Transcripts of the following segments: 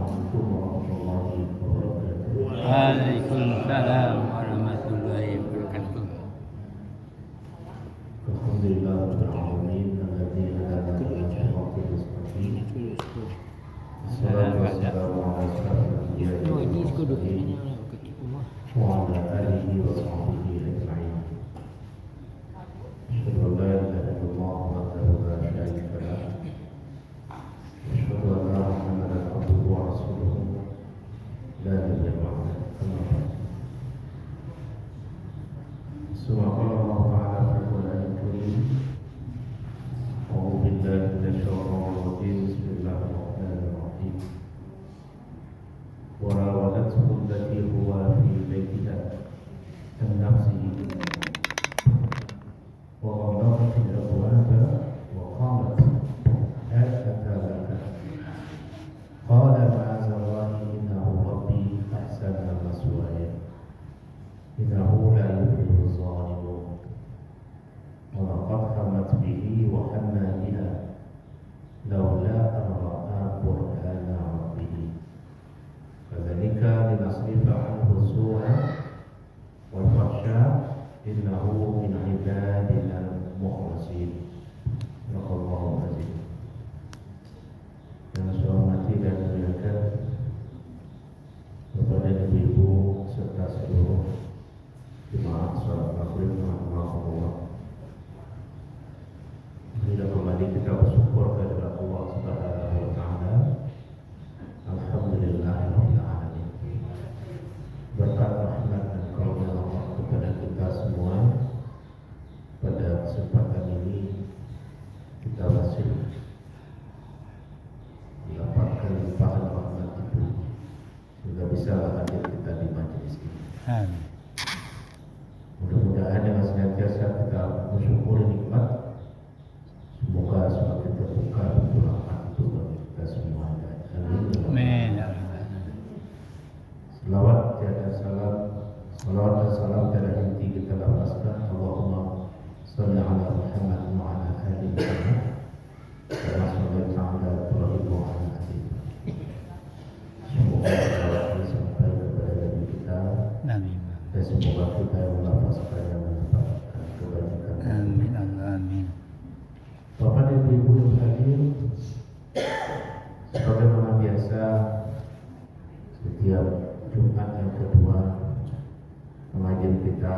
Assalamualaikum warahmatullahi wabarakatuh. Waalaikumsalam warahmatullahi wabarakatuh. Alhamdulillah rabbil alamin alladzi hadana ila siratal mustaqim. Wassalatu wassalamu ala asyrafil anbiya'i wal mursalin wa ala alihi wa sahbihi ajma'in. Asyhadu an la ilaha illallah wahdahu la syarika lah. Asyhadu anna Muhammadan abduhu wa rasuluhu la nabiyya ba'dahu. Subhanallah ta'ala fil Qur'anil Karim. A'udzu billahi minasyaitonir rajim. Bismillahirrahmanirrahim. Wa rawadathu allati huwa fi baitiha an nafsihi wa ghadaqat al-abwaba wa qalat hakadha laka qala ma'azallahi innahu rabbi ahsana maswaya innahu la yuflihu adh-dhalimun wa laqad hammat bihi wa hamma biha laula an ra'a burhana rabbih kadzalika linasrifa anhu su'a wal fahsya innahu min ibadina al-mukhlasin. Allahu azim. Yang saya hormati dan muliakan Bapak dan Ibu serta seluruh jemaah salat maghrib rahimahullah. Bila kembali kita bersyukur kepada Allah Subhanahu wa taala. Alhamdulillahirabbil alamin. Berkat rahmat dan karunia Allah kepada kita semua, pada kesempatan ini kita masih mendapatkan limpahan rahmat itu sehingga bisa hadir kita di majelis ini. Amin. Mudah-mudahan dengan senantiasa kita bersyukur nikmat, semoga semakin terbuka pintu rahmat itu bagi kita semua. Amin. Salawat dan salam tiada henti kita lapaskan. Allahumma salli ala Muhammad wa ala ali Muhammad kama shallaita ala Ibrahim wa ala ali Ibrahim. Semoga salawat ini sampai kepada Nabi kita. Amin. Dan semoga kita yang melafazkan dan mendapatkan kebajikan. Amin. Amin. Bapak dan Ibu yang hadir, sebagaimana biasa setiap Jumat yang kedua pengajian kita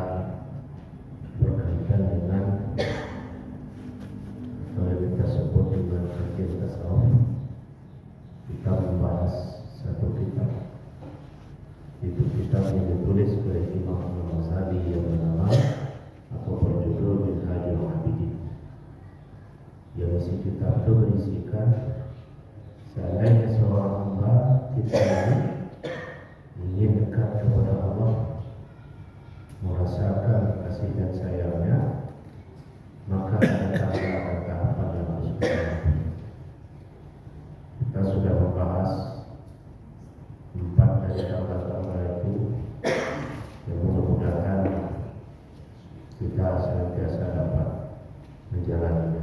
berkaitan dengan atau kita sebut dengan kajian tasawuf. Kita membahas satu kitab, itu kitab yang ditulis oleh Imam Al-Ghazali yang bernama atau berjudul Minhajul Abidin. Yang isi kitab itu berisikan seandainya seorang hamba kita ini ingin dekat kepada Allah, merasakan kasih dan sayangnya, maka ada tahapan-tahapan yang harus kita lalui. Kita sudah membahas 4 dari tahapan itu, yang mudah-mudahan kita senantiasa dapat menjalaninya.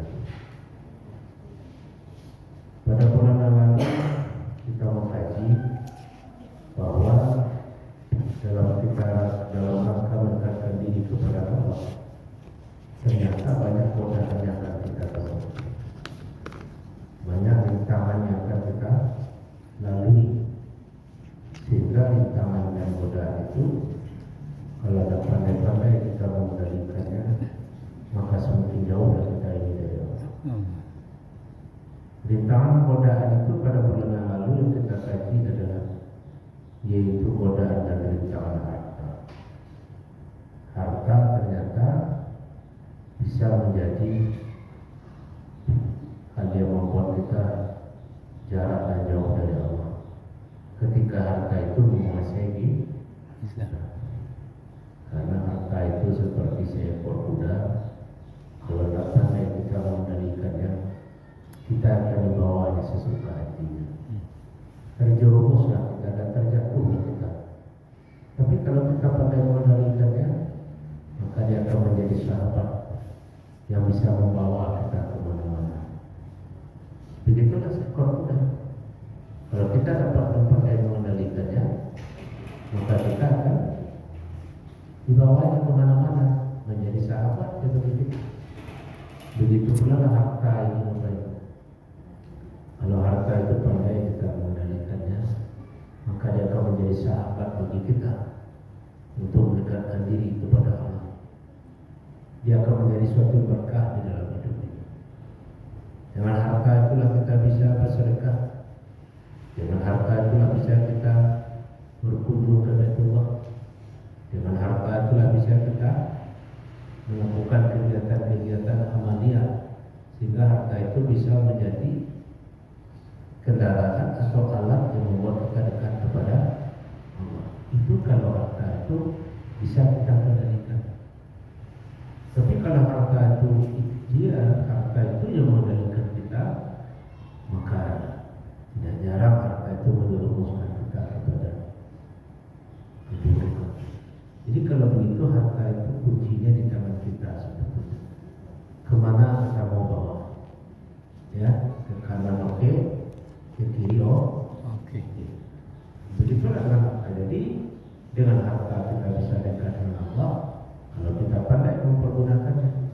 Pada bulan yang lalu kita mengkaji bahwa dalam rangka mendekatkan diri kepada Allah, ternyata banyak godaan yang akan kita temui, banyak rintangan yang akan kita lalui, sehingga rintangan dan godaan itu kalau ada pandai-pandai kita mengendalikannya, maka semakin jauh kita ini dari Allah. Rintangan godaan itu pada bulan yang lalu yang kita kaji adalah yaitu godaan dan rintangan harta. Harta ternyata bisa menjadi hal yang membuat kita jarak dan jauh dari Allah ketika harta itu menguasai kita. Karena harta itu seperti seekor kuda, kalau datangnya kita mengendalikannya, kita akan membawanya sesuka hatinya. Terjerumuslah kita dan terjatuh kita. Tapi kalau kita pandai mengendalikannya, maka dia akan menjadi sahabat yang bisa membawa kita kemana-mana. Begitulah seekor kuda. Kalau kita kita dapat tempat yang mengendalikannya, maka kita akan dibawanya kemana-mana menjadi sahabat kepada kita. Begitu pula harta ini Bapak Ibu. Kalau harta itu pandai kita mengendalikannya, maka dia akan menjadi sahabat bagi kita untuk mendekatkan diri kepada Allah. Dia akan menjadi suatu berkah di dalam hidup ini. Dengan harta itulah kita bisa bersedekah. Dengan harta itulah bisa kita berkunjung ke Baitullah. Dengan harta itulah bisa kita melakukan kegiatan-kegiatan amaliyah, sehingga harta itu bisa menjadi kendaraan atau alat yang membuat kita dekat kepada Allah. Itu kalau harta itu bisa kita kendalikan. Tapi kalau harta itu yang mengendalikan kita, maka tidak jarang harta itu menjerumuskan kita kepada keburukan. Jadi kalau begitu harta itu kuncinya di tangan kita sebetulnya. Kemana kita mau bawa? Ya, ke kanan oke, ke kiri Oke. Begitulah dengan harta. Jadi dengan harta kita bisa dekat dengan Allah kalau kita pandai mempergunakannya.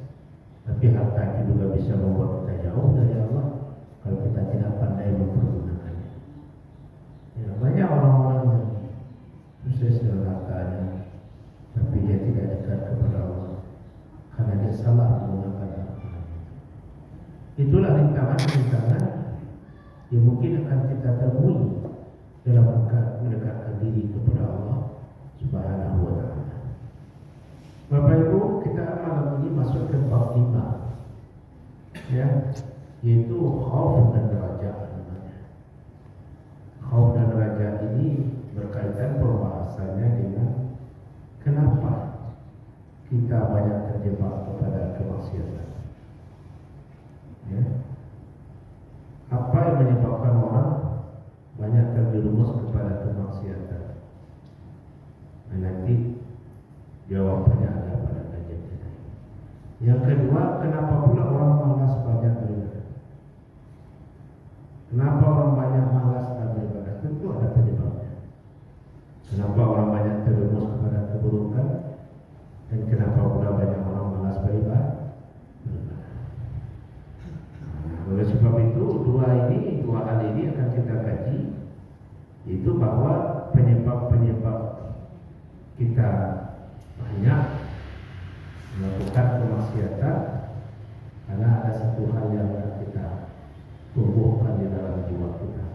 Tapi harta itu juga bisa membuat kita jauh dari Allah kalau kita tidak pandai mempergunakannya. Ya, banyak orang-orang yang sukses dengan hartanya, tapi dia tidak dekat kepada Allah karena dia salah menggunakan hartanya. Itulah rintangan-rintangan yang mungkin akan kita temui dalam mendekatkan diri kepada Allah Subhanahu wa Ta'ala. Bapak Ibu, kita malam ini masuk ke bab 5, ya, yaitu khauf dan raja namanya. Khauf dan raja ini berkaitan pembahasannya dengan kenapa kita banyak terjebak kepada kemaksiatan. Ya. Apa yang menyebabkan orang banyak terjerumus kepada kemaksiatan? Nah, nanti jawabannya ada pada kajian kita. Yang kedua, kenapa pula orang malas banyak beribadah? Kenapa orang banyak malas beribadah? Tentu ada penyebabnya. Kenapa orang banyak terjerumus kepada keburukan? Dan kenapa pula banyak orang malas beribadah? Oleh sebab itu, dua hal ini akan kita kaji, yaitu bahwa penyebab-penyebab kita banyak melakukan kemaksiatan karena ada satu hal yang kita tumbuhkan di dalam jiwa kita.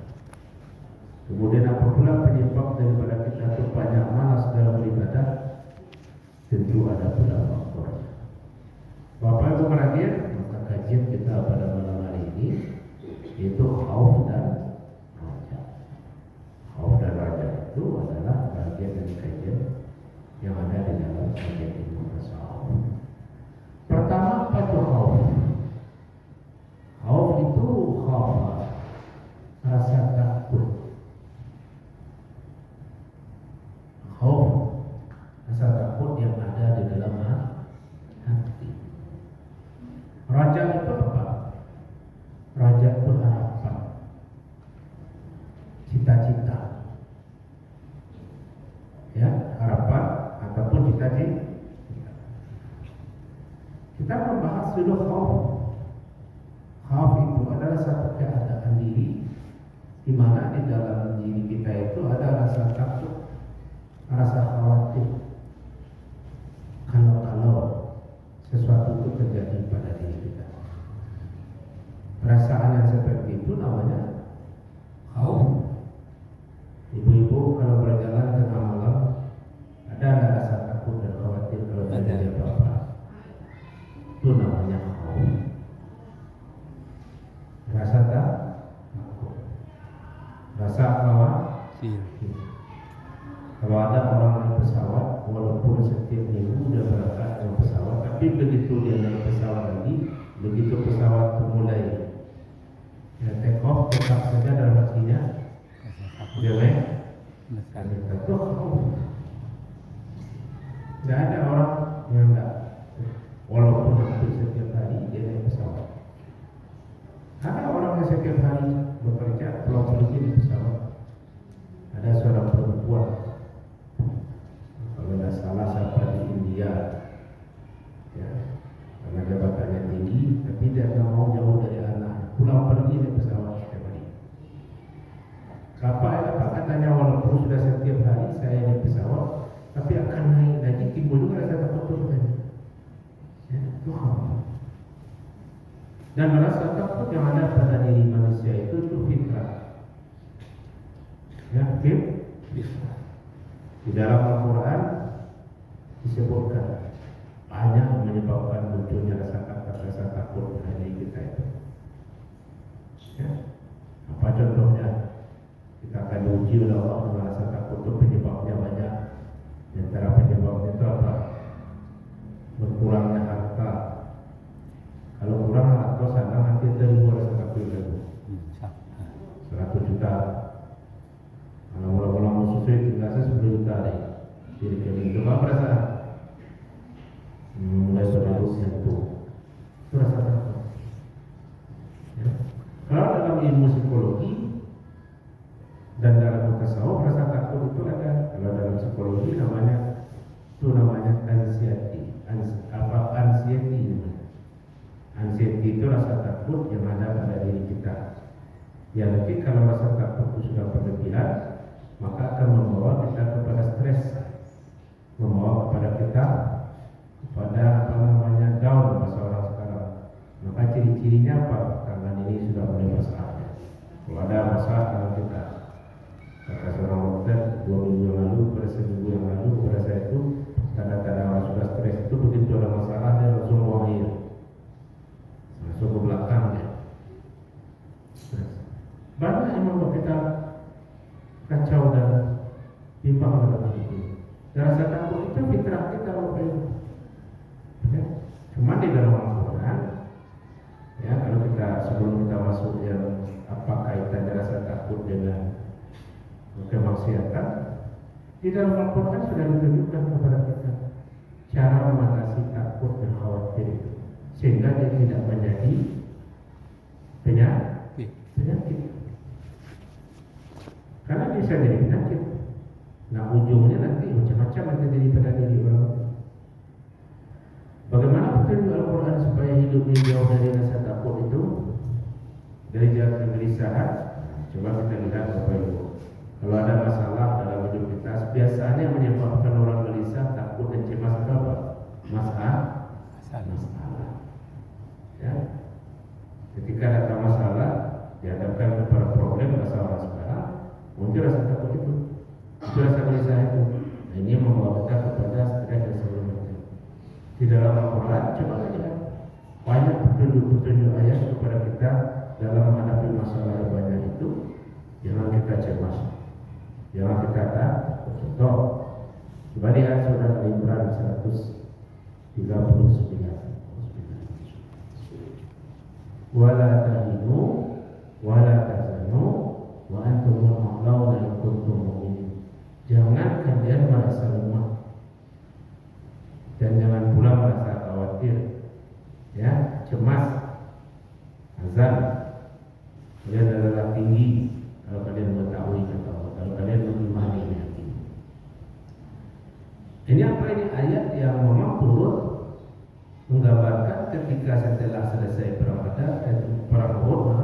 Kemudian apabila penyebab daripada kita itu banyak malas dalam beribadah, tentu ada pula faktornya. Bapak Ibu sekalian, maka kajian kita pada malam hari ini yaitu khauf dan raja. Khauf dan raja itu adalah bagian dari kajian yang ada di dalam kajian ilmu tasawuf. Pertama, apa itu khauf? Khauf itu rasa takut. Khauf, rasa takut yang ada di dalam hati. Raja itu apa? Raja itu harapan, cita-cita, ya, harapan ataupun cita-cita. Kita membahas dulu khauf. Khauf itu adalah satu keadaan diri di mana di dalam diri kita itu ada rasa takut, rasa khawatir kalau sesuatu itu terjadi pada diri kita. Perasaan yang seperti itu namanya khauf. Ibu-ibu kalau berjalan tengah malam ada rasa takut dan khawatir kalau terjadi apa-apa. Itu namanya khauf. Rasa takut, rasa khawatir. Kalau ada orang naik pesawat, walaupun setiap minggu dia berangkat dengan pesawat, tapi begitu dia naik pesawat lagi, begitu pesawat mulai take off, tetap saja dalam hatinya dia takut. Tidak ada orang yang tidak, walaupun hampir setiap hari dia naik pesawat. Ada orang yang setiap hari bekerja, pulang pergi di pesawat, tadi saya naik pesawat, tapi akan naik lagi timbul juga rasa takut itu tadi. Ya, itu khawf. Dan rasa takut yang ada pada diri manusia itu fitrah. Ya, fitrah. Di dalam Al-Quran disebutkan banyak menyebabkan munculnya rasa takut pada diri kita itu. Ya. Apa contohnya? Kita akan diuji oleh Allah dengan rasa takut itu penyebabnya banyak. Di antara penyebabnya itu apa? Berkurangnya harta. Kalau kurang harta sana nanti terluar rasa takut itu. 100 juta. Kalau mula-mula musuh itu tinggal 10 juta deh. Jadi kami itu apa perasaan? Mulai seterusnya itu rasa takut. Ya. Kalau dalam ilmu psikologi dan dalam tasawuf rasa takut itu ada. Kalau dalam psikologi namanya anxiety. Anxiety namanya. Anxiety itu rasa takut yang ada pada diri kita. Ya, tapi kalau rasa takut itu sudah berlebihan, maka akan membawa kita kepada stres, membawa kepada kita kepada down bahasa orang sekarang. Maka ciri-cirinya apa? Tangan ini sudah mulai masalahnya. Kalau ada masalah tangan kita, kata seorang dokter 2 minggu yang lalu, pada seminggu yang lalu, pada saya itu tanda-tanda orang sudah stres itu begitu ada masalah dia langsung buang air, langsung ke belakang ya. Banyak yang membuat kita kacau dan bimbang dalam hidup. Dan rasa takut itu fitrah kita Bapak Ibu. Ya. Cuma di dalam Al-Quran, ya, kalau kita sebelum kita masuk yang apa kaitannya rasa takut dengan kemaksiatan, di dalam Al-Quran sudah ditunjukkan kepada kita cara mengatasi takut dan khawatir itu, sehingga dia tidak menjadi penyakit. Karena bisa jadi penyakit. Nah, ujungnya nanti macam-macam yang terjadi pada diri orang. Bagaimana petunjuk Al-Quran supaya hidup ini jauh dari rasa takut itu, dari jalan kegelisahan? Coba kita lihat Bapak Ibu. Kalau ada masalah dalam hidup kita, biasanya menyebabkan orang gelisah, takut dan cemas apa? Masalah. Ya. Ketika datang masalah, dihadapkan kepada problem bahasa orang sekarang, muncul rasa takut itu, rasa gelisah itu. Nah, ini membawa kita kepada stres dan sebagainya. Di dalam Al-Quran, coba lihat banyak petunjuk-petunjuk ayat kepada kita dalam menghadapi masalah yang banyak itu. Jangan kita cemas, jangan kita takut. Contoh, coba lihat surah Al-Imran 139. Wala tahinu wala tahzanu wa antumul a'launa in kuntum mu'minin. Jangan kalian merasa lemah dan jangan pula merasa khawatir, ya, cemas, azan. Kalian adalah tinggi kalau kalian mengetahui kata Allah, kalau kalian mengimani yang tinggi. Ini apa? Ini ayat yang memang turun menggambarkan ketika setelah selesai perang Badar dan perang Uhud,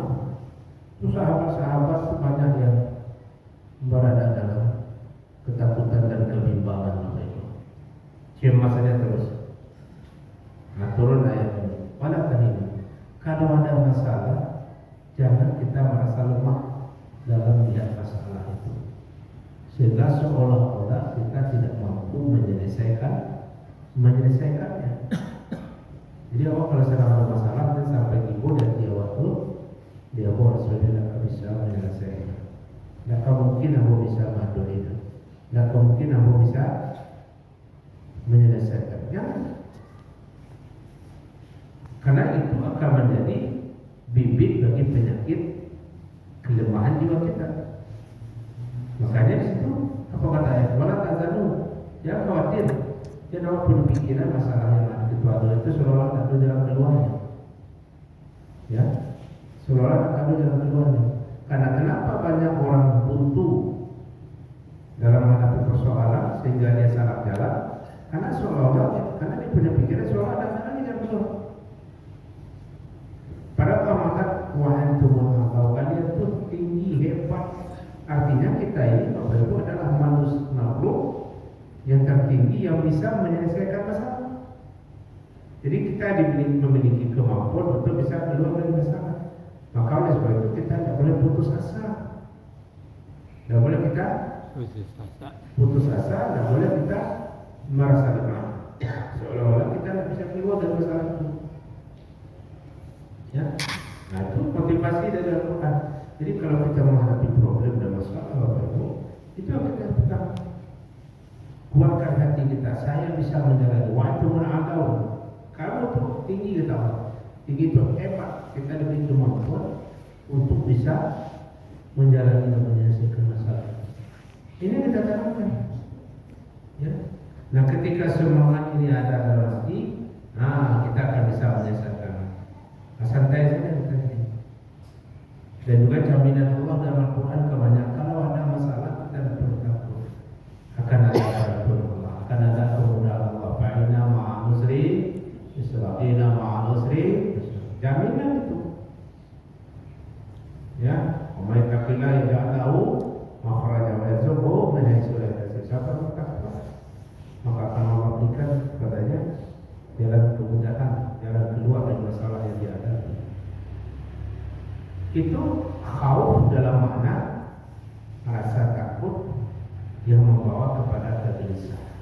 itu sahabat-sahabat itu banyak yang berada dalam ketakutan dan kebimbangan mereka. Cemas saja terus. Nah, turun ayat ini. Walaupun ini, kalau ada masalah, jangan kita merasa lemah dalam melihat masalah itu, sehingga seolah-olah kita tidak mampu menyelesaikannya. Jadi Allah kalau sedang ada masalah dan sampai ibu dan dia waktu dia sudah tidak bisa menyelesaikan. Tidak mungkin aku bisa bantu itu. Tidak mungkin aku bisa menyelesaikan. Jangan. Karena itu akan menjadi bibit bagi penyakit kelemahan jiwa kita. Makanya di situ apa kata ayat? Wala tahzanu, jangan khawatir. Jangan punya pikiran masalah yang ada di luar itu seolah-olah tak ada jalan keluarnya. Ya, seolah-olah tak ada jalan keluarnya. Karena kenapa banyak orang buntu dalam menghadapi persoalan sehingga dia salah jalan? Karena seolah-olah, karena dia punya pikiran seolah ada jalan keluar. Padahal Allah mengatakan kalian itu tinggi, hebat. Artinya kita ini Bapak Ibu adalah manusia yang bisa menyelesaikan masalah. Jadi kita memiliki kemampuan untuk bisa keluar dari masalah. Maka oleh sebab itu kita tidak boleh putus asa. Tidak boleh kita putus asa, tidak boleh kita merasa lemah. Seolah-olah kita tidak bisa keluar dari masalah itu. Ya, nah itu motivasi dari Al-Quran. Jadi kalau kita menghadapi problem dan masalah Bapak Ibu, itu yang kita pegang. Kuatkan hati kita. Saya bisa menjalani. Waktu menadau. Kamu tuh tinggi kita, tinggi itu hebat. Kita lebih kemampuan untuk bisa menjalani dan menyelesaikan masalah. Ini kita tanamkan. Ya. Nah, ketika semangat ini ada dalam hati, kita akan bisa menyelesaikan. Santai saja kita. Dan juga jaminan Allah dalam Al-Quran kebanyakan kalau ada masalah kita tidak perlu takut. Akan ada bantuan Allah, akan ada kemudahan Allah. Fa'inna ma'al usri yusra, inna ma'al usri yusra. Jaminan itu. Ya, wa yattaqillah yaj'al lahu makhraja wa yarzuqhu min haitsu la yahtasib. Siapa bertakwa, maka akan Allah berikan kepadanya jalan kemudahan, jalan keluar dari masalah yang dihadapi. Itu khauf dalam makna rasa takut yang membawa kepada kegelisahan.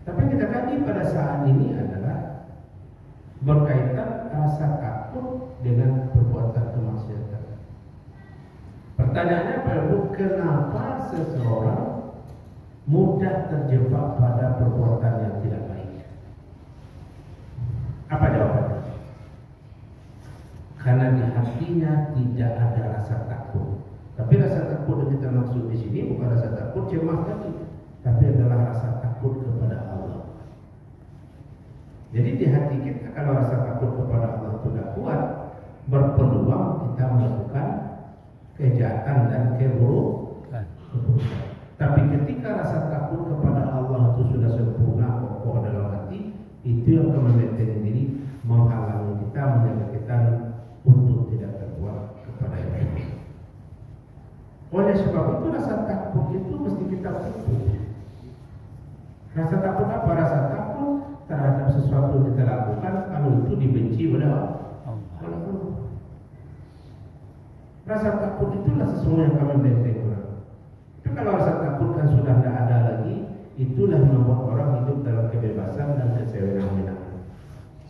Tapi kita kaji pada saat ini adalah berkaitan rasa takut dengan perbuatan kemaksiatan. Pertanyaannya adalah kenapa seseorang mudah terjebak pada perbuatan yang tidak baik? Apa jawabannya? Karena di hatinya tidak ada rasa takut. Tapi rasa takut yang kita maksud di sini bukan rasa takut cemas tadi, tapi adalah rasa takut kepada Allah. Jadi di hati kita kalau rasa takut kepada Allah tidak kuat, berpeluang kita melakukan kejahatan dan keburukan. Tapi ketika rasa takut kepada Allah itu sudah sempurna kokoh dalam hati, itu yang akan membentengi diri, menghalangi kita, menjaga kita untuk tidak terbuat kepada yang baik. Oleh sebab itu rasa takut itu mesti kita pupuk. Rasa takut apa? Rasa takut terhadap sesuatu yang kita lakukan kalau itu dibenci oleh Allah. Rasa takut itulah sesungguhnya yang kami benteng orang. Tapi kalau rasa takut kan sudah tidak ada lagi, itulah yang membuat orang hidup dalam kebebasan dan kesewenang-wenangan.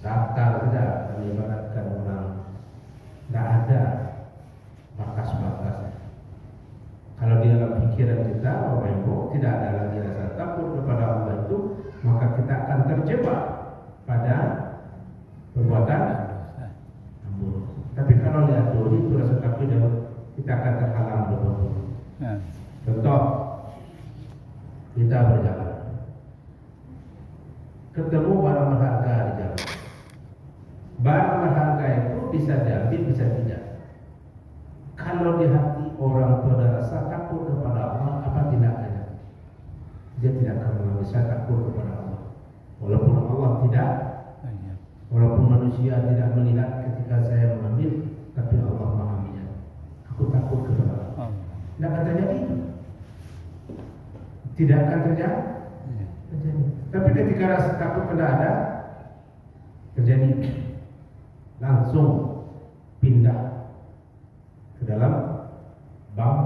Datar saja kami ibaratkan orang. Tidak ada batas-batas. Kalau di dalam pikiran kita, Bapak Ibu, tidak ada lagi rasa takut kepada Allah itu, maka kita akan terjebak pada perbuatan buruk. Tapi kalau lihat dulu itu rasa takut, kita akan terhalang betul. Contoh, kita berjalan, ketemu barang berharga di jalan. Barang berharga itu bisa diambil, bisa tidak. Kalau di hati orang itu ada rasa takut kepada Allah, apa tindakannya? Dia tidak akan mengambil. Saya takut kepada Allah. Walaupun Allah tidak, walaupun manusia tidak melihat ketika saya mengambil, tapi Allah Maha melihat. Aku takut kepada Allah. Tidak akan terjadi itu. Tidak akan terjadi. Tapi ketika rasa takut tidak ada, terjadi. Langsung pindah ke dalam bank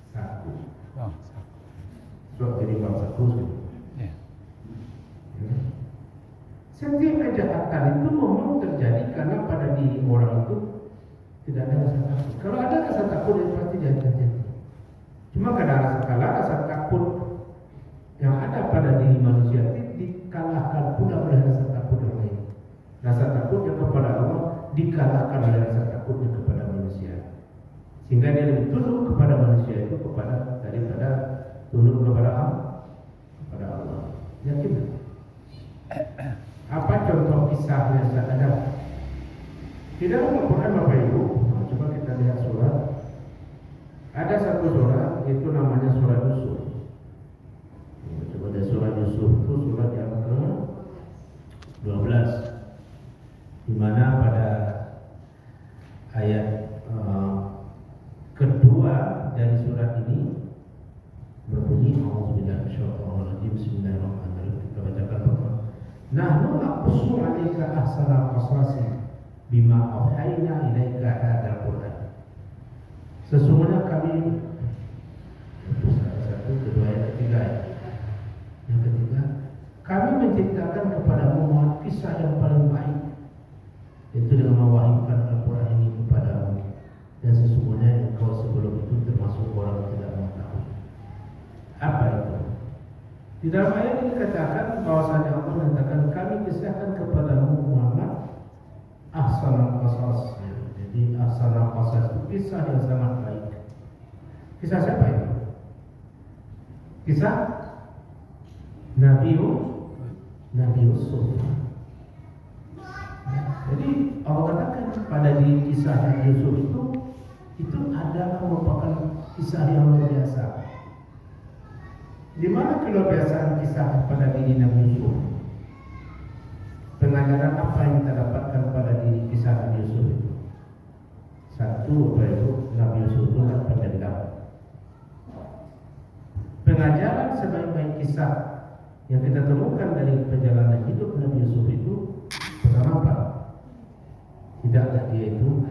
saku. Jadi bank saku. Setiap kejahatan itu memang terjadi karena pada diri orang itu tidak ada rasa takut. Kalau ada rasa takut, itu pasti terjadi. Cuma kadang-kadang rasa takut yang ada pada diri manusia itu dikalahkan pula oleh rasa takut yang lain. Rasa takutnya kepada Allah dikalahkan oleh rasa takutnya kepada manusia, sehingga dia lebih tunduk kepada manusia itu daripada tunduk kepada Allah. Yakin? Apa contoh kisahnya ada? Di dalam Al-Quran Bapak Ibu, coba kita lihat surat. Ada satu surat itu namanya surat Yusuf. Coba ada surat Yusuf itu surat yang ke-12. Di mana pada ayat kedua dari surat ini berbunyi A'udzubillahi minasyaitonir rajim. ahsanal qasasi bima auhayna ilaika hadzal Qur'an. Sesungguhnya kami, itu satu, kedua, yang ketiga. Yang ketiga, kami menciptakan kepadamu Muhammad kisah yang paling baik, yaitu dengan mewahyukan Al-Quran ini kepadamu. Dan sesungguhnya engkau sebelum itu termasuk orang yang tidak mengetahui. Apa itu? Di dalam ayat ini dikatakan bahwasanya Allah mengatakan kami kisahkan kepadamu Muhammad ahsanal qasas. Jadi ahsanal qasas itu kisah yang sangat baik. Kisah siapa itu? Kisah Nabi Yusuf. Jadi Allah katakan pada di kisah Nabi Yusuf itu adalah merupakan kisah yang luar biasa. Di mana keluarbiasaan kisah pada diri Nabi Yusuf? Pengajaran apa yang kita dapatkan pada diri kisah Nabi Yusuf itu? Satu, apa itu? Nabi Yusuf itu kan pendendam. Pengajaran sebaik-baik kisah yang kita temukan dari perjalanan hidup Nabi Yusuf itu, pertama apa? Tidaklah dia itu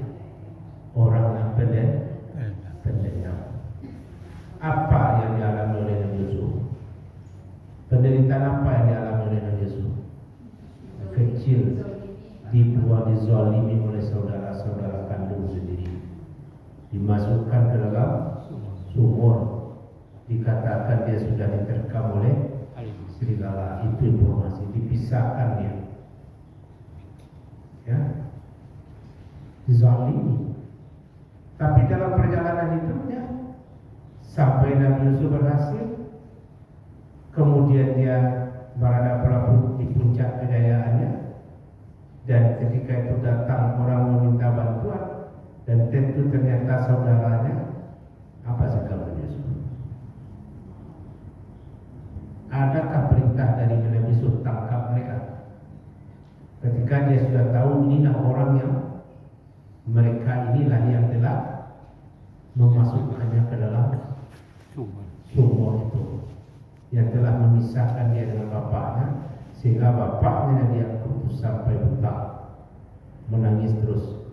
orang yang pendendam. Apa yang dialami oleh Nabi Yusuf? Penderitaan apa yang dialami oleh Nabi Yusuf? Kecil, dibuang, dizalimi oleh saudara-saudara kandung sendiri, dimasukkan ke dalam sumur, dikatakan dia sudah diterkam oleh serigala. Itu informasi, dipisahkan dia, ya, dizalimi. Tapi dalam perjalanan hidupnya sampai Nabi Yusuf berhasil, kemudian dia berada pelabuh di puncak kejayaannya, dan ketika itu datang orang meminta bantuan dan tentu ternyata saudaranya, apa sikap Nabi Yusuf? Adakah perintah dari Nabi Yusuf tangkap mereka? Ketika dia sudah tahu inilah orang yang mereka inilah yang telah memasukkannya ke dalam sumur itu, yang telah memisahkan dia dengan bapaknya, sehingga bapaknya dia putus sampai buta, menangis terus.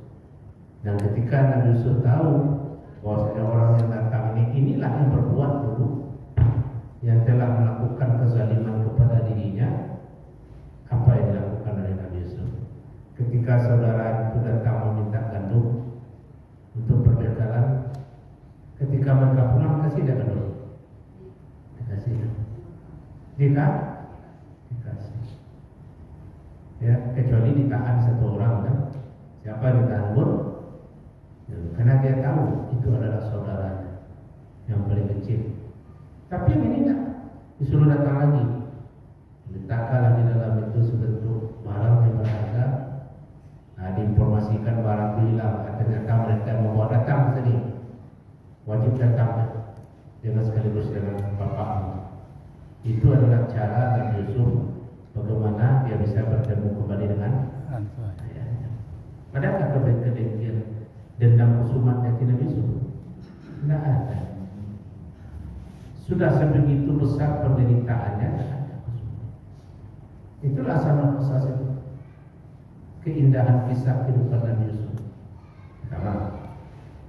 Dan ketika Nabi Yusuf tahu bahwasanya orang yang datang inilah yang berbuat dulu, yang telah melakukan kezaliman kepada dirinya, apa yang dilakukan oleh Nabi Yusuf? Ketika saudara itu datang meminta gandum untuk perbekalan, ketika mereka pulang kasih dia gandum, dikasih, dikasih. Ya, kecuali ditahan satu orang kan, siapa yang ditahan pun, karena dia tahu itu adalah saudaranya yang paling kecil. Tapi yang ini tidak, disuruh datang lagi, diletakkan di dalam itu sebentuk barang yang berharga. Nah, diinformasikan barang hilang, ternyata mereka membawa datang ke sini, wajib datang dengan sekaligus dengan bapakmu. Itu adalah cara Nabi Yusuf bagaimana dia bisa bertemu kembali dengan ayahnya. Adakah kedengkian dendam kusumat hati Nabi Yusuf? Tidak ada. Sudah sebegitu besar penderitaannya, itulah sama kisah itu, keindahan kisah kehidupan Nabi Yusuf. Pertama.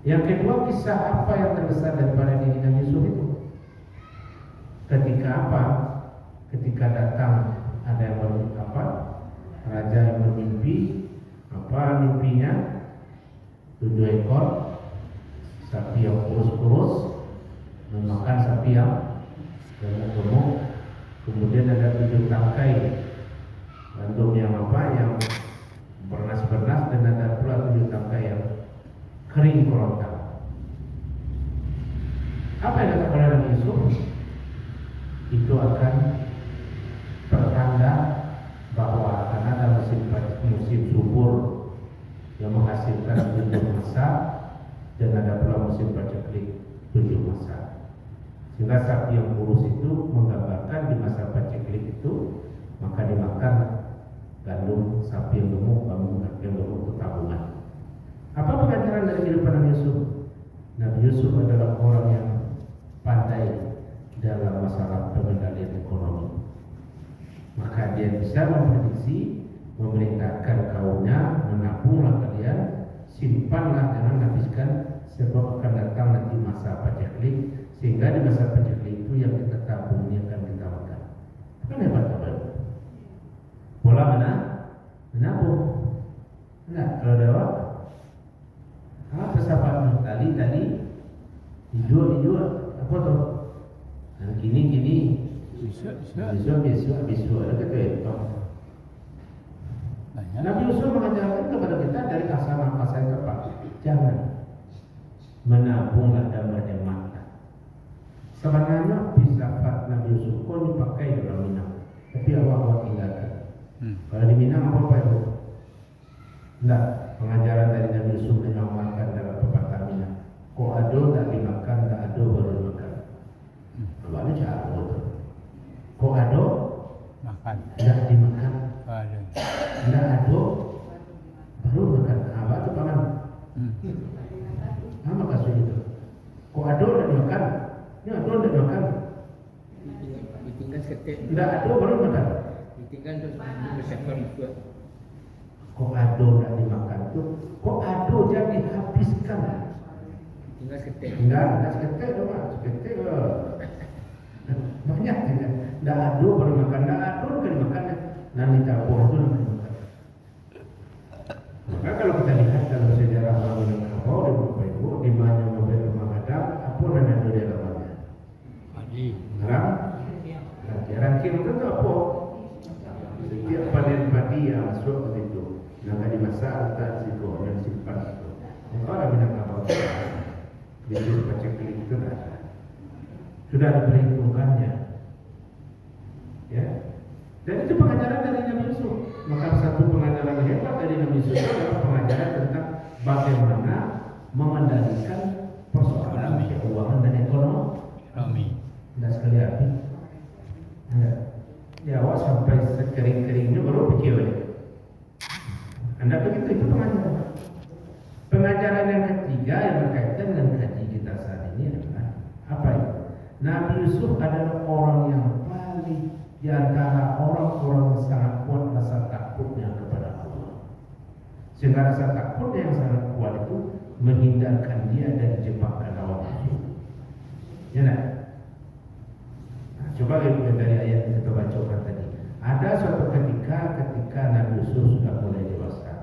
Yang kedua, kisah apa yang terbesar daripada diri Nabi Yusuf itu? Ketika apa? Ketika datang ada yang raja yang bermimpi, apa mimpinya? 7 ekor sapi yang kurus-kurus memakan sapi yang gemuk. Kemudian ada 7 tangkai gandum yang yang bernas-bernas, dan ada pula 7 tangkai yang kering kerontang. Apa yang dikatakan oleh Nabi Yusuf? Itu akan pertanda bahwa akan ada musim subur yang menghasilkan 7 masa, dan ada pula musim paceklik 7 masa. Sehingga sapi yang kurus itu menggambarkan di masa paceklik itu maka dimakan gandum, sapi yang gemuk, yang gemuk itu tabungan. Apa pengajaran dari kehidupan Nabi Yusuf? Nabi Yusuf adalah orang yang pandai dalam masalah pengendalian ekonomi. Maka dia bisa memprediksi, memerintahkan simpanlah, jangan habiskan, sebab akan datang nanti masa paceklik, sehingga di masa paceklik itu yang kita tabung ini akan kita makan. Kan hebat apa? Pola mana? Menabung. Nah, kalau dewa, pesawat tali hijau, apa tuh? Nah, gini, besok, ada kata itu. Nabi Yusuf mengajarkan kepada kita dari asal-asal yang tepat. Jangan menabunglah dan berhematlah. Sebenarnya filsafat Nabi Yusuf kok dipakai dalam Minang, tapi Allah tinggalkan. Kalau di Minang apa itu? Tidak, pengajaran dari Nabi Yusuf mengamalkan dalam pepatah Minang. Kok ado tak dimakan, tak ado baru dimakan. Lalu cara itu. Kok ado makan tidak dimakan, ada tidak ado baru makan. Apa itu paman? Apa maksud itu? Kok ado tidak dimakan? Ini ado tidak dimakan. Ditinggal seketik. Tidak ado baru makan. Ditinggal terus bersyakar buat. Kok ado tidak dimakan itu? Kok ado jadi habiskan? Tinggal seketik. Enggak seketik tu mak, seketik banyak tidak. Tidak ado baru makan, tidak ado baru makan. Nanti campur tu nanti makan. Maka kalau kita lihat dalam sejarah orang Minangkabau di Bapak Ibu, di mana mobil rumah Adam, apa dan ada di dalamnya? padi Haram? Rangkaian itu apa? Setiap panen padi yang masuk ke situ, nanti dimasak letak situ dan simpan situ. Maka orang Minangkabau bisnis paceklik itu sudah ada perhitungannya, ya. Dan itu pengajaran dari Nabi Yusuf. Maka satu pengajaran hebat dari Nabi Yusuf adalah pengajaran tentang bagaimana mengendalikan persoalan keuangan dan ekonomi. Dan sekali lagi, ya awak sampai sekering-keringnya baru pikir balik. Anda begitu, itu pengajaran. Pengajaran yang ketiga yang berkaitan dengan kaji kita saat ini adalah apa itu? Nabi Yusuf adalah orang yang paling di antara orang-orang yang sangat kuat rasa takutnya kepada Allah. Sehingga rasa takutnya yang sangat kuat itu menghindarkan dia dari jebakan hawa nafsu. Ya nak? Coba lihat dari ayat yang kita bacakan tadi. Ada suatu ketika Nabi Yusuf sudah mulai dewasa.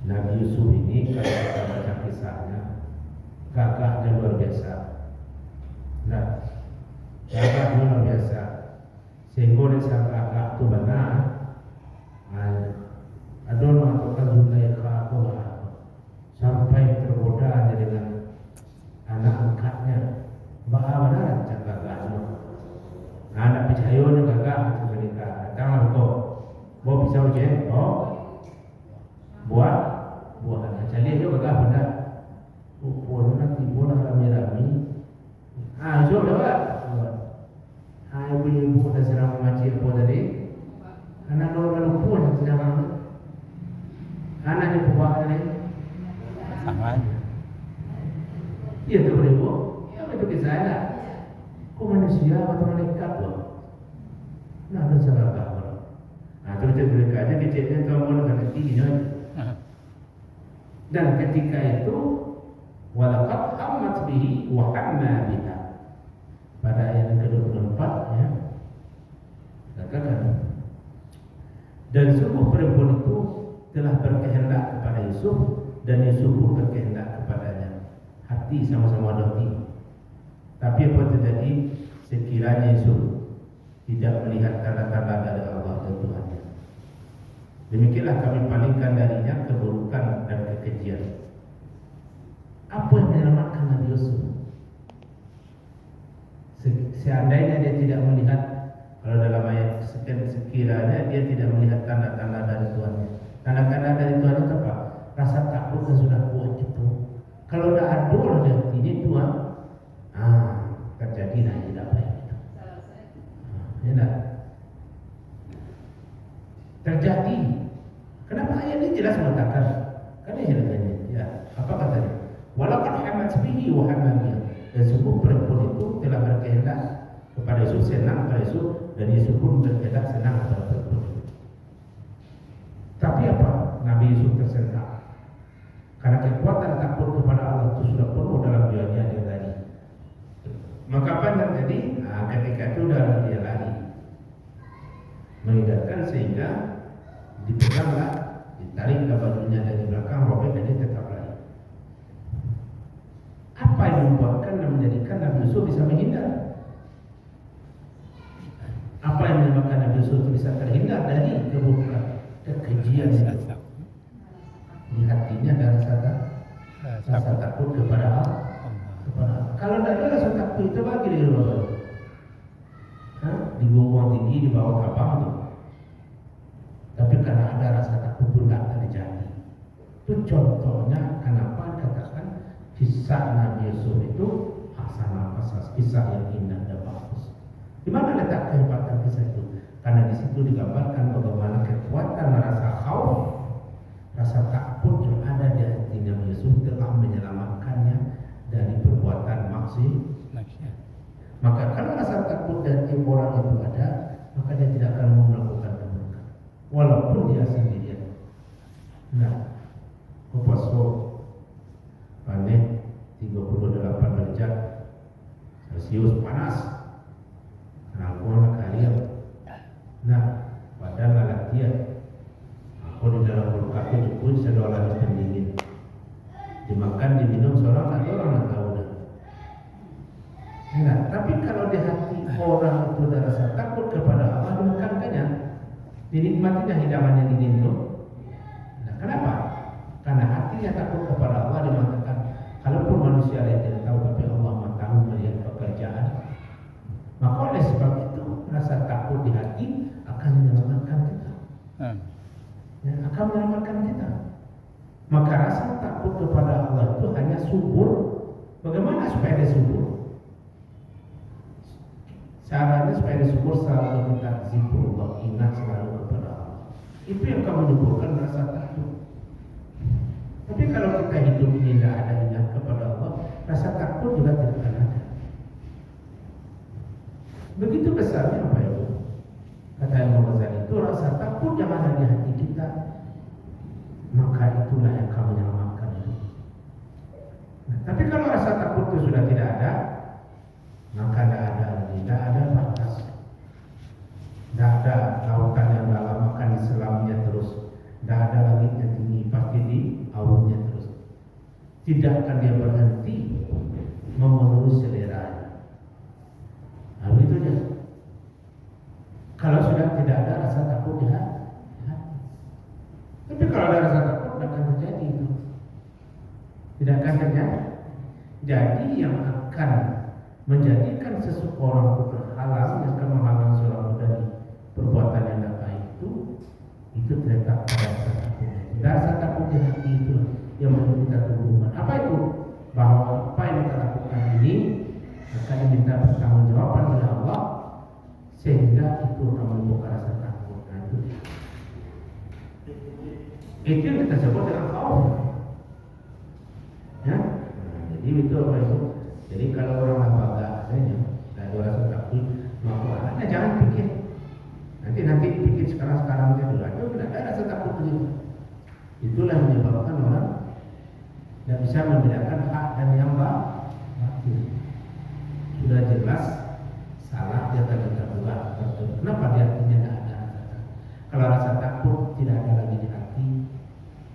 Nabi Yusuf ini kalau kita baca kisahnya gagahnya luar biasa. Nah, gagahnya luar biasa. Sehingga dia sang gagah itu benar. Adon mengatakan Zulaikha aku sampai tergoda dengan anak angkatnya. Benar cak gagahnya. Anak picayonya gagah itu cerita. Datanglah kau. Bawa pisau je. Buat jadi itu gagah benda. Pun nanti bola rami-rami. Jom lewat. Ibu dah serang mengaji apa tadi? Anak orang pun sedang anak ni buat tadi. tangan Iya tu ibu. Itu kisah ada. Kau manusia atau malaikat tu? Nah, ada salah kabar. Terus mereka aja kecilnya tuan pun akan tingginya. Dan ketika itu walaqad hammat bihi wa hamma biha. Pada ayat yang ke-24 ya. Katakan dan sungguh perempuan itu telah berkehendak kepada Yusuf dan Yusuf pun berkehendak kepadanya. Hati sama-sama hati. Tapi apa terjadi sekiranya Yusuf tidak melihat tanda-tanda dari Allah dan Tuhannya. Demikianlah kami palingkan darinya keburukan dan kekejian. Apa yang menyelamatkan Nabi Yusuf? Seandainya dia tidak melihat, kalau dalam ayat sekiranya dia tidak melihat tanda-tanda dari Tuhannya. Tanda-tanda dari Tuhan itu apa? Rasa takut yang sudah kuat itu. Kalau dah adul dia ini Tuhan, terjadi yang tidak baik itu. Ya tak? Terjadi. Kenapa ayat ini jelas mengatakan? Kan ini jelas ya. Apa katanya? Walaqad hammat bihi wa hamma biha. Dan sungguh perempuan itu telah berkehendak kepada Yusuf, senang kepada Yusuf, dan Yusuf pun berkehendak senang kepada perempuan itu. Tapi apa? Nabi Yusuf tersentak. karena kekuatan takut kepada Allah itu sudah penuh dalam dirinya dia lari. Maka apa yang terjadi? Nah, ketika itu udah dia lari, mengingatkan sehingga dipeganglah, ditarik ke bajunya dari belakang, robek dan dia tetap lari. Apa yang membuatkan dan menjadikan Nabi Yusuf bisa menghindar? Apa yang menyebabkan Nabi Yusuf bisa terhindar dari keburukan dan kejian itu? Di hatinya ada rasa takut kepada Allah. Kalau tidak ada rasa takut itu bagi dia dulu. Di gunung tinggi di bawah kapal itu. Tapi karena ada rasa takut itu tidak terjadi. Itu contohnya kenapa katakan kisah Nabi Yusuf itu hasanah pasas, kisah yang indah dan bagus. Di mana letak kehebatan kisah itu? Karena di situ digambarkan bagaimana kekuatan rasa khauf, rasa takut yang ada di hati Nabi Yusuf telah menyelamatkannya dari perbuatan maksiat. Maka kalau rasa takut dari orang itu ada, maka dia tidak akan mau melakukan keburukan, walaupun dia sendirian. Nah, kupaso panen 38 derajat Celcius panas. Nah, kalian. Nah, badan latihan. Aku di dalam kulkas itu cukup sedolah pendingin. Dimakan, diminum seorang atau orang tak tahu dah. Nah, tapi kalau di hati orang itu ada rasa takut kepada Allah, dimakankannya, dinikmatinya hidangannya dingin itu. Nah, kenapa? Karena hatinya takut kepada Allah, dimatakan. Kalaupun manusia lain tidak tahu, tapi Allah Maha tahu melihat pekerjaan. Maka oleh sebab itu rasa takut di hati akan menyelamatkan kita. Ya, akan menyelamatkan kita. Maka rasa takut kepada Allah itu hanya subur. Bagaimana supaya dia subur? Caranya supaya dia subur selalu kita zikrullah, ingat selalu kepada Allah. Itu yang akan menyuburkan rasa takut. Tapi kalau kita hidup ini tidak ada ingat kepada Allah, rasa takut juga tidak akan ada. Begitu besarnya apa itu? Kata Imam Ghazali, itu rasa takut yang ada di hati kita, maka itulah yang akan menyelamatkan itu. Nah, tapi kalau rasa takut itu sudah tidak ada, maka tidak ada batas, tidak ada lautan yang dalam akan diselamnya terus, tidak ada langit yang tinggi pasti di awannya terus. Tidak akan dia berhenti memenuhi selera. Nah, begitu aja. Kalau sudah tidak ada rasa takut di hati. Tapi kalau ada rasa takut, tidak akan terjadi itu. Tidak akan terjadi. Jadi yang akan menjadikan seseorang itu berhalang, yang akan menghalang seorang dari perbuatan yang tidak baik itu terletak pada rasa takut. Rasa takut di hati itu yang membuat kita berhubungan. Apa itu? Bahwa apa yang kita lakukan ini akan diminta pertanggungjawaban oleh Allah, sehingga itu akan membuka rasa takut. Nah, itu yang kita sebut dengan khauf. Ya, nah, jadi itu apa itu? Jadi kalau orang lembaga saja tidak ada rasa takut, maka jangan pikir. Nanti pikir sekarang saja dulu. Tidak ada rasa takut itu. Itulah yang menyebabkan orang tidak bisa membedakan hak dan yang batil. Sudah jelas salah, dia tak buat. Kenapa dia artinya tidak ada rasa takut? Kalau rasa takut tidak ada lagi di hati,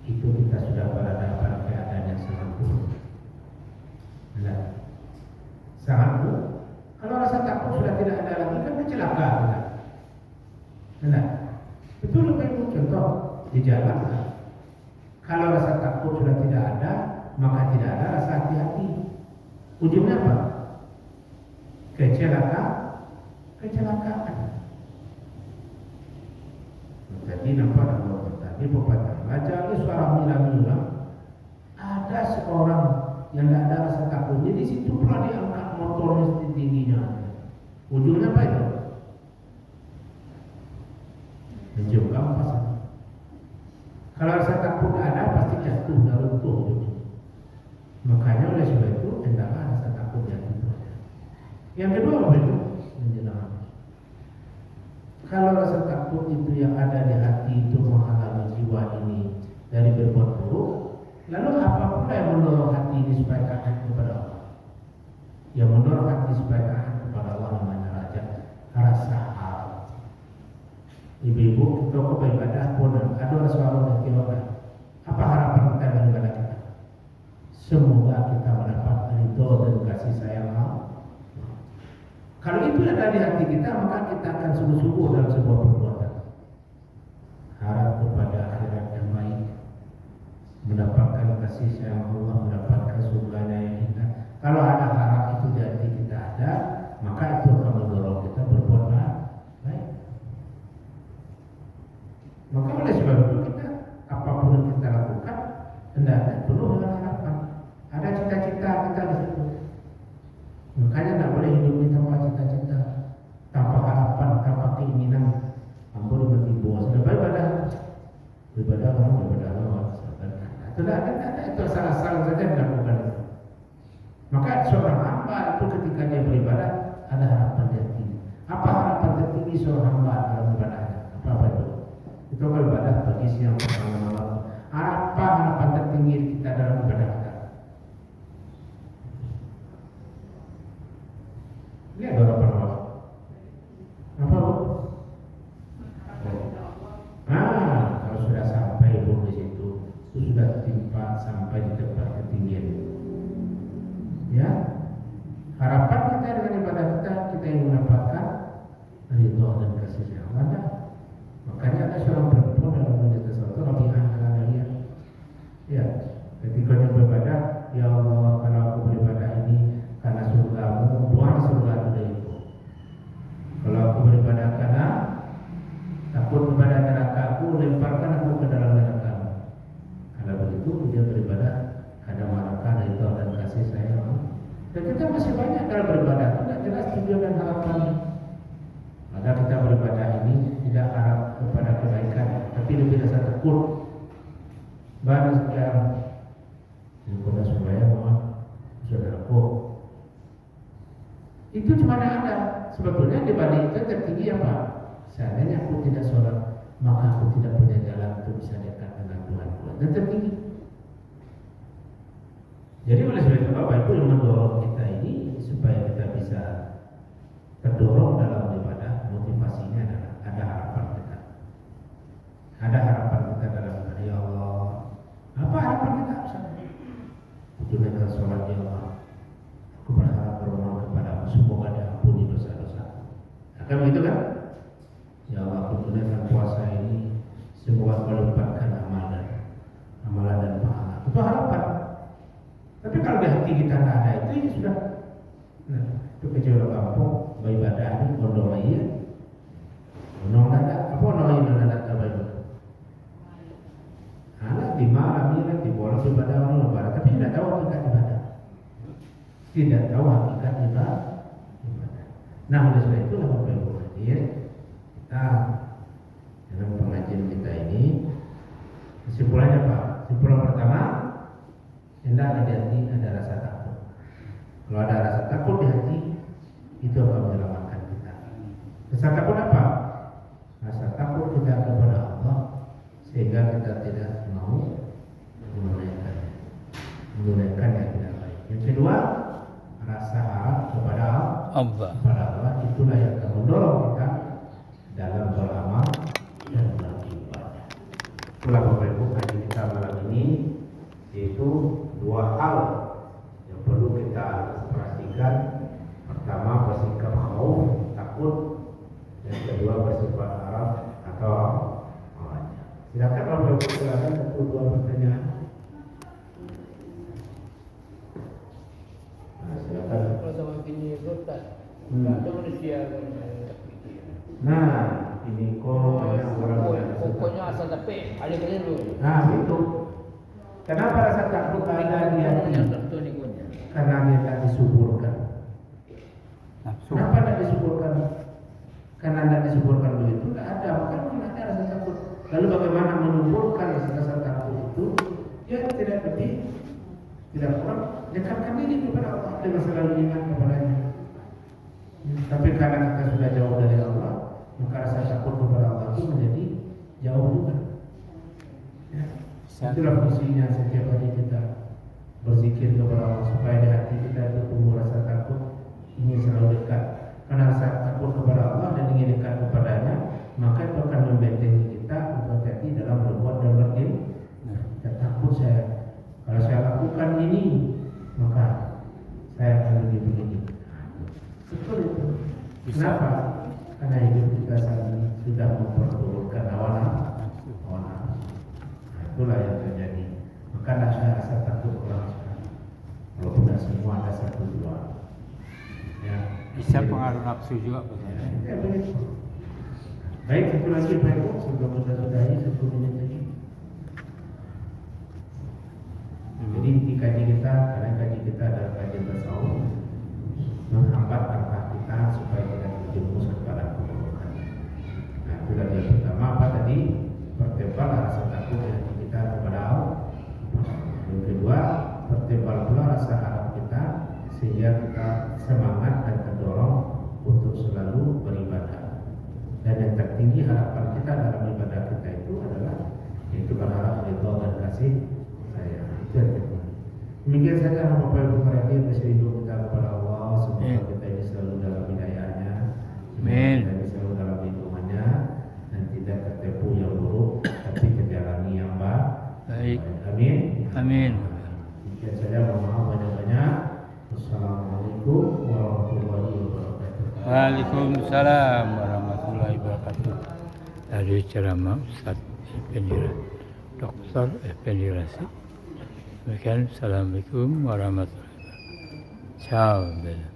itu kita sudah berada pada keadaan yang sangat buruk. Nah, sangat buruk. Kalau rasa takut sudah tidak ada lagi, kan kecelakaan. Nah, itu lebih contoh di jalan. Kalau rasa takut sudah tidak ada, maka tidak ada rasa hati-hati. Ujungnya apa? Kecelakaan. Jadi nampak tadi pepatah. Bacaan suara mila-mila. Ada seorang yang tidak ada rasa takutnya, di situ pula diangkat motornya setingginya. Ujungnya apa itu? Mencium kampas. Kalau rasa takut ada, pasti jatuh dan runtuh ujungnya. Makanya oleh sebab itu hendaklah rasa takut jatuh. Yang kedua apa itu? Menjelang. Kalau rasa takut itu yang ada di hati itu menghalangi jiwa ini dari berbuat buruk, lalu apapun supaya taat kepada Allah. Yang mendorong hati supaya taat kepada Allah namanya rasa harap. Ibu-ibu kita kok beribadah pun ada suara dari orang. Apa harapan kita dengan ibadah kita? Semoga kita mendapat ridho dan kasih sayang Allah. Kalau itu ada di hati kita, maka kita akan sungguh-sungguh dalam sebuah perbuatan. Harap kepada akhirat yang baik, mendapatkan kasih sayang Allah, mendapatkan surganya yang indah. Kalau ada harap itu di hati kita ada, maka itu akan mendorong kita berbuat baik. Maka oleh sebab itu kita apapun yang kita lakukan hendaknya penuh dengan harapan. Ada cita-cita kita di situ. Makanya tidak boleh hidup ini tanpa cita-cita, tanpa harapan, tanpa keinginan. Ampun beribadah, sudah beribadah Allah. Sudah ada itu salah-salah saja dilakukan itu. Maka seorang hamba itu ketika dia beribadah ada harapan tertinggi. Apa harapan tertinggi seorang hamba dalam ibadahnya? Apa itu? Itu beribadah bagi siang pertama malam. Apa harapan tertinggi kita dalam ibadah kita? Lihat harapan Allah. Apa bu? Kalau sudah sampai di situ, itu sudah timpa sampai di tempat ketinggian. Ya, harapan kita dengan ibadah kita yang mendapatkan ridho dan kasih sayang Allah. Makanya ada seorang perempuan dalam majelis sesuatu Rabi'ah al-Adawiyah. Ya, ketika dia beribadah, ya Allah, kalau aku beribadah ini karena surgamu, buang surga itu dariku. Kalau aku beribadah karena takut kepada neraka-Ku, lemparkan aku ke dalam neraka-Mu. Kalau begitu dia beribadah karena melakukan ridho dan kasih sayang. Dan kita masih banyak dalam beribadah, tidak jelas tujuan dan harapannya. Maka kita beribadah ini tidak harap kepada kebaikan, tapi lebih rasa takut. Baru sekarang kepada supaya saudaraku. Itu cuma ada. Sebetulnya di balik itu tertinggi apa? Seandainya aku tidak sholat, maka aku tidak punya jalan untuk bisa dekat dengan Tuhanku. Dan tertinggi. Jadi oleh sebab itu Bapak Ibu yang mendorong kita ini supaya kita bisa terdorong dalam ibadah, motivasinya adalah ada harapan kita. Ada harapan kita dalam ibadah, ya Allah. Apa harapan kita? Tunaikan sholat, ya Allah. Aku berharap bermohon kepadamu semoga diampuni dosa-dosa. Akan begitu kan? Ya Allah, aku tunaikan puasa ini semoga kau lipatkan amalan dan pahala. Itu harapan. Tapi kalau di hati kita tidak ada itu, ya sudah. Nah, itu kecil kampung beribadah ini gondong iya. Gondong ada apa namanya ada apa itu? Anak di malam ini di bola ibadah orang lebaran, tapi tidak tahu hakikat ibadah. Tidak tahu hakikat ibadah. Nah, oleh sebab itulah Bapak Ibu hadir, kita dalam pengajian kita ini kesimpulannya Pak. Kesimpulan pertama, hendaknya di hati ada rasa takut. Kalau ada rasa takut di hati, itu akan menyelamatkan kita. Rasa takut apa? Rasa takut kita kepada Allah, sehingga kita tidak mau menunaikan yang tidak baik. Yang kedua, rasa harap kepada Allah, itulah yang akan mendorong kita dalam beramal dan beribadah. Itulah Bapak Ibu kajian kita malam ini, yaitu dua hal yang perlu kita perhatikan. Pertama, bersikap khauf, takut. Yang kedua, bersifat harap atau raja. Silakan Bapak Ibu silakan satu dua pertanyaan. Nah, silakan. Kalau sama ini rotan, tidak ada manusia yang berpikir. Nah, ini kok banyak orang. Pokoknya asal tapi ada kali dulu. Nah, itu. Kenapa rasa takut ada di hati? Karena dia tak disuburkan. Kenapa tak disuburkan? Karena tidak disuburkan begitu, tidak ada. Maka tidak ada rasa takut. Lalu bagaimana menuburkan rasa takut itu? Ya tidak lebih, tidak kurang. Dekatkan diri kepada Allah dengan selalu ingat kepadanya. Tapi karena kita sudah jauh dari Allah, maka rasa takut kepada Allah itu menjadi jauh juga. Ya. Itulah fungsinya setiap hari kita berzikir kepada Allah supaya di hati kita itu tumbuh rasa takut, ingin selalu dekat. Karena rasa takut kepada Allah dan ingin dekat kepadanya, maka itu akan membentengi kita untuk hati dalam berbuat dan berdiri. Kita takut kalau saya lakukan ini, maka saya akan begini. Betul itu. Kenapa? Karena hidup kita saat ini sudah memperturutkan hawa nafsu. Itulah yang terjadi. Maka rasa takut orang sekarang. Walaupun tidak semua ada satu dua. Ya. Bisa pengaruh nafsu juga. Ya, begitu. Baik, satu lagi Pak Ibu, sebelum kita sudahi 10 menit lagi. Jadi di kaji kita, karena kaji kita adalah kajian tasawuf, menghambat langkah kita supaya tidak terjerumus kepada keburukan. Nah, itu tadi yang pertama. Apa tadi? Pertebal rasa takut di hati kita kepada Allah. Yang kedua, pertebal pula rasa harap kita sehingga kita semangat dan terdorong untuk selalu beribadah. Dan yang tertinggi harapan kita dalam ibadah kita itu adalah yaitu berharap ridha dan kasih sayang. Itu yang tertinggi. Demikian saja Bapak Ibu perhatian bersyukur kita kepada Allah. Semoga kita ini selalu dalam hidayahnya, Amin. kita ini selalu dalam lindungannya dan tidak tertipu yang buruk, tapi terjalani yang baik. Amin. Amin. Demikian saja, mohon maaf banyak-banyak. Assalamualaikum warahmatullahi wabarakatuh. Waalaikumsalam warahmatullahi wabarakatuh. Dari ceramah Ustaz Effendi, Dr. Effendi Rasyid. Demikian, Assalamualaikum warahmatullahi wabarakatuh. Ciao.